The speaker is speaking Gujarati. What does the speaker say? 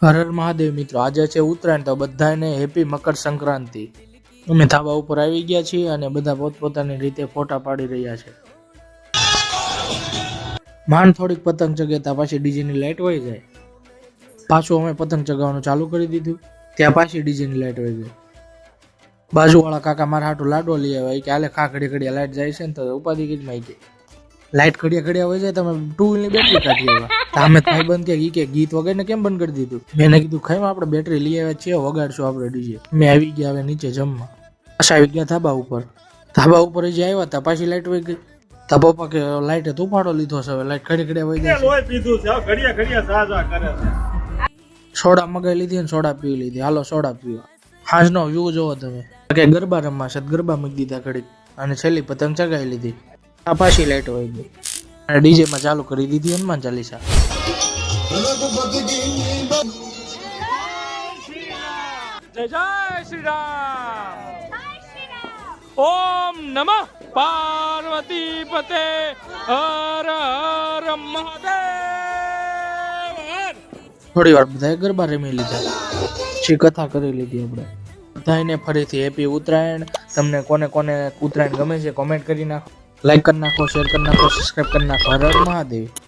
હર હર મહાદેવ મિત્રો, આજે છે ઉત્તરાયણ, તો બધાને હેપી મકર સંક્રાંતિ। અમે ધાબા ઉપર આવી ગયા છીએ અને બધા પોતપોતાની રીતે ફોટા પાડી રહ્યા છે। માંડ થોડીક પતંગ ચગાવતા પાછી ડીજે ની લાઈટ વહી જાય, પાછું અમે પતંગ ચગાવવાનું ચાલુ કરી દીધું, ત્યાં પાછી ડીજે ની લાઈટ વહી ગઈ। બાજુવાળા કાકા મારા હાટું લાડવો લઈ આવ્યા કે હાલે ખા ઘડિયા લાઈટ જાય છે ને, તો ઉપાધિ કીધી માં ગઈ લાઈટ ઘડિયા વહી જાય, તમે 2 વ્હીલની બેટરી કાઢી આવ્યા। અમે ભાઈ બંધ કે ગીત વગાડીને કેમ બંધ કરી દીધું? મેં કીધું ખાઈ આપણે બેટરી લઈ આવ્યા છીએ, વગાડશું આપણે ડીજે। મેં આવી ગયા હવે નીચે જમવા, પાછા આવી ગયા ધાબા ઉપર જે આવ્યા હતા પાછી લાઈટ વહી ગઈ। તા પપ્પા કે લાઈટે તુફાડો લીધો છે, હવે લાઈટ ઘડિયા વહી જાય છે। સોડા મગાઈ લીધી અને સોડા પી લીધી, હાલો સોડા પીવા। હાજનો વ્યૂ જોવો તમે, કે ગરબા રમવા છે, ગરબા મૂકી દીધા ઘડીક અને છેલ્લી પતંગ ચગાવી લીધી। આ પાછી લાઈટ વહી ગઈ અને ડીજે માં ચાલુ કરી દીધી હનુમાન ચાલીસા। जय जय श्री राम। ओम नमः पार्वती पते हर हर महादेव। થોડી વાર બધાએ ગરબા રમી લીધા, પછી કથા કરી લીધી આપણે બધાને। ફરીથી હેપી ઉત્તરાયણ। તમને કોને કોને ઉત્તરાયણ ગમે છે કોમેન્ટ કરી નાખો, લાઈક કરી નાખો, શેર કરી નાખો, સબસ્ક્રાઈબ કરી નાખો। હર હર મહાદેવ।